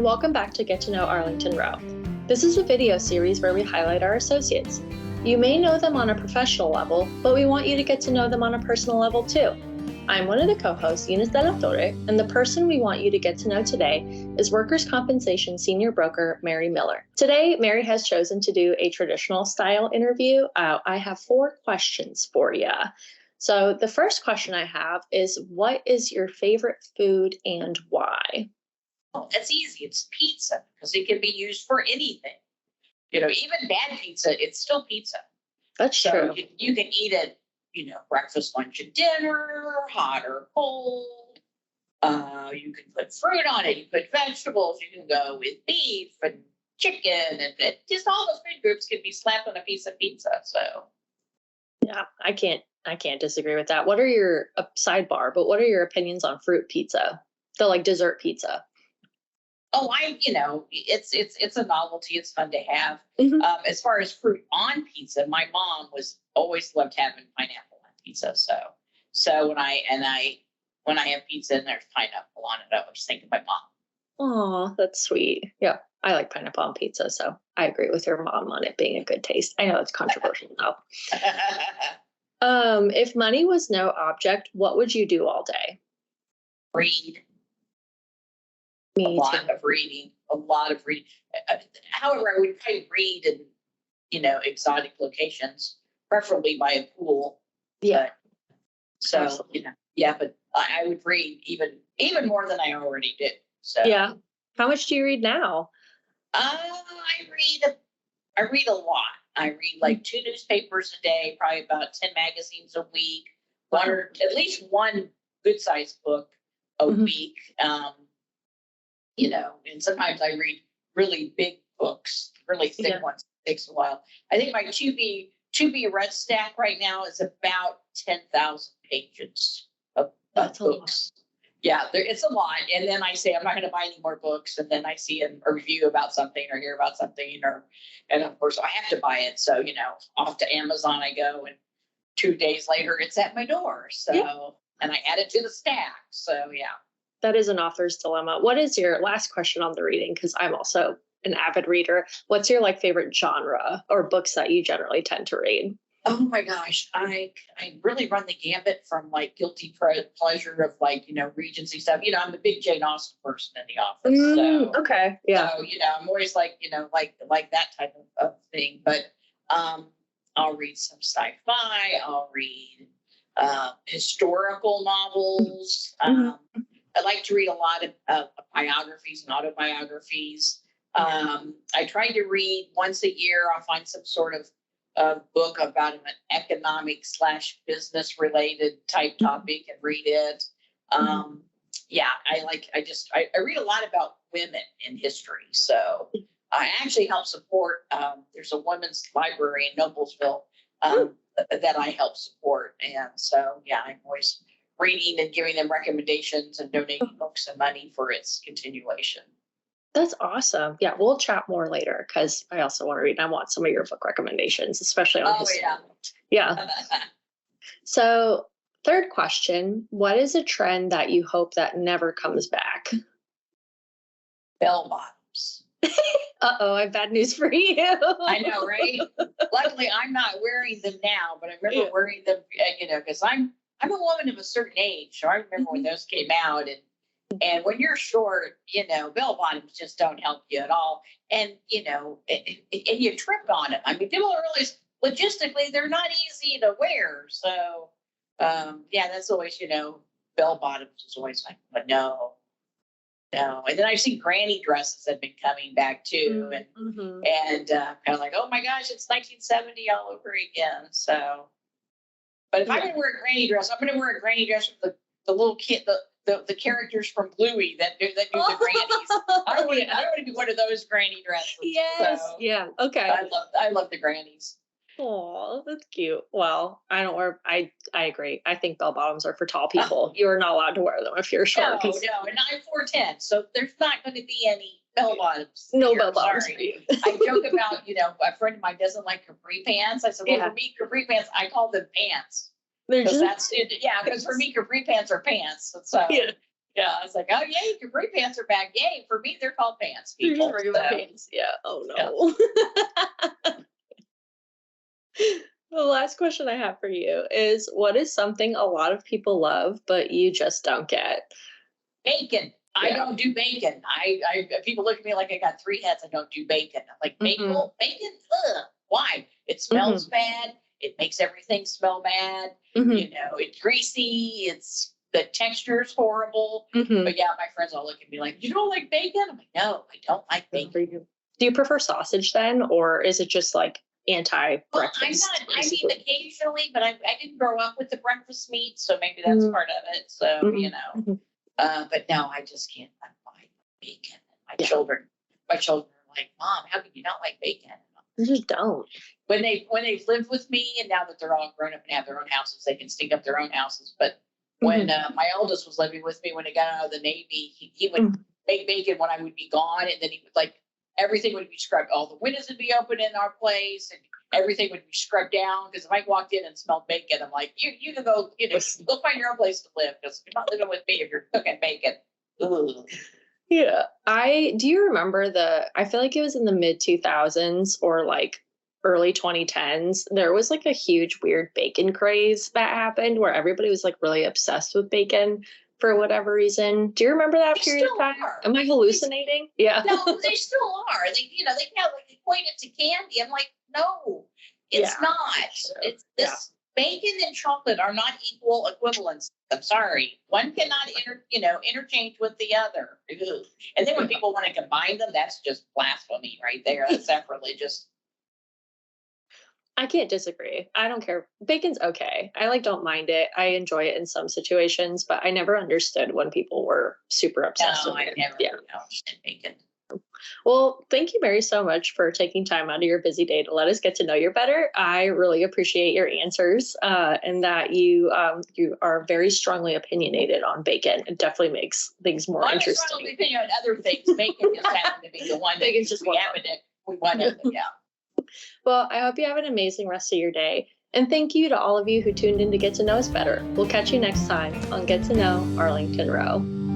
welcome back to Get to Know Arlington Row. This is a video series where we highlight our associates. You may know them on a professional level, but we want you to get to know them on a personal level too. I'm one of the co-hosts, Eunice De La Torre, and the person we want you to get to know today is workers' compensation senior broker, Mary Miller. Today, Mary has chosen to do a traditional style interview. I have 4 questions for you. So the first question I have is, what is your favorite food and why? Well, it's easy. It's pizza because it can be used for anything. You know, even bad pizza, it's still pizza. That's true. You can eat it, breakfast, lunch, and dinner, hot or cold. You can put fruit on it. You put vegetables. You can go with beef and chicken, and just all those food groups can be slapped on a piece of pizza. So, yeah, I can't disagree with that. What are your sidebar? But what are your opinions on fruit pizza? The dessert pizza. Oh, it's a novelty. It's fun to have. Mm-hmm. As far as fruit on pizza, my mom always loved having pineapple on pizza. So when I have pizza and there's pineapple on it, I always think of my mom. Oh, that's sweet. Yeah, I like pineapple on pizza, so I agree with your mom on it being a good taste. I know it's controversial though. If money was no object, what would you do all day? Read. Me a lot too. of reading. However, I would probably read in, exotic locations, preferably by a pool. Yeah. So, absolutely. But I would read even more than I already do. So yeah. How much do you read now? I read a lot. I read like 2 newspapers a day, probably about 10 magazines a week, or at least one good sized book a week. And sometimes I read really big books, really thick ones. It takes a while. I think my to be read stack right now is about 10,000 pages of books. Yeah, it's a lot. And then I say I'm not going to buy any more books, and then I see a review about something or hear about something, and of course I have to buy it. So off to Amazon I go, and 2 days later it's at my door. So and I add it to the stack. So yeah. That is an author's dilemma. What is your last question on the reading? Because I'm also an avid reader. What's your favorite genre or books that you generally tend to read? Oh my gosh, I really run the gambit from guilty pleasure of Regency stuff. I'm a big Jane Austen person in the office. So okay, yeah. So I'm always like that type of thing. But I'll read some sci-fi. I'll read historical novels. I like to read a lot of biographies and autobiographies. I try to read once a year. I'll find some sort of book about an economic/business related type topic and read it. I read a lot about women in history. So I actually help support. There's a women's library in Noblesville that I help support, and so I'm always reading and giving them recommendations and donating books and money for its continuation. That's awesome. Yeah, we'll chat more later because I also want to read and I want some of your book recommendations, especially on history. Yeah. So 3rd question, what is a trend that you hope that never comes back? Bell bottoms. Uh-oh, I have bad news for you. I know, right? Luckily, I'm not wearing them now, but I remember wearing them, because I'm a woman of a certain age, so I remember when those came out, and when you're short, bell bottoms just don't help you at all, and and you trip on them. I mean, people realize logistically they're not easy to wear, so that's always bell bottoms is always like, but no. And then I've seen granny dresses that have been coming back too, and kind of like, oh my gosh, it's 1970 all over again. So. But if I'm going to wear a granny dress, I'm going to wear a granny dress with the little kid, the characters from Bluey that do the grannies. I don't want to be one of those granny dresses. Yes. So, yeah. Okay. I love the grannies. Oh, that's cute. Well, I don't wear. I agree. I think bell bottoms are for tall people. You are not allowed to wear them if you're short. No, and I'm 4'10", so there's not going to be any bell bottoms. No bell bottoms for you. I joke about, a friend of mine doesn't like capri pants. I said, well, for me, capri pants, I call them pants. Because for me, capri pants are pants. So, Yeah, I was like, oh, yay, capri pants are back. Yay, for me, they're called pants. They're People. just regular So, pants. Yeah. Oh yeah. no. The last question I have for you is, what is something a lot of people love, but you just don't get? Bacon. I Yeah. don't do bacon. People look at me like I got three heads. I don't do bacon. I'm like, bacon? Bacon? Ugh. Why? It smells bad. It makes everything smell bad. You know, it's greasy. It's the texture is horrible. But yeah, my friends all look at me like, you don't like bacon? I'm like, no, I don't like bacon. Do you prefer sausage then, or is it just like anti-breakfast? Well, I mean, occasionally, but I didn't grow up with the breakfast meat, so maybe that's part of it. So, you know, but no, I just can't buy bacon. My children are like, Mom, how can you not like bacon? You just don't. When they've lived with me, and now that they're all grown up and have their own houses, they can stink up their own houses. But when my oldest was living with me, when he got out of the Navy, he would make bacon when I would be gone, and then he would like, everything would be scrubbed. All the windows would be open in our place, and everything would be scrubbed down. Because if I walked in and smelled bacon, I'm like, you can go, go find your own place to live, because you're not living with me if you're cooking bacon. Ugh. Yeah. Do you remember I feel like it was in the mid 2000s or like early 2010s, there was like a huge weird bacon craze that happened where everybody was like really obsessed with bacon for whatever reason. Do you remember that period of time? Am I hallucinating? Yeah. No, they still are. They equate it to candy. I'm like, no, it's not. It's this bacon and chocolate are not equal equivalents. I'm sorry. One cannot interchange with the other. Ugh. And then when people want to combine them, that's just blasphemy right there. That's sacrilegious. I can't disagree. I don't care. Bacon's okay. I don't mind it. I enjoy it in some situations, but I never understood when people were super obsessed with it. I never understood bacon. Well, thank you, Mary, so much for taking time out of your busy day to let us get to know you better. I really appreciate your answers and that you are very strongly opinionated on bacon. It definitely makes things more interesting. I'm strongly opinion on other things. Bacon just happened to be the one that we wanted. Yeah. Well, I hope you have an amazing rest of your day. And thank you to all of you who tuned in to get to know us better. We'll catch you next time on Get to Know Arlington Row.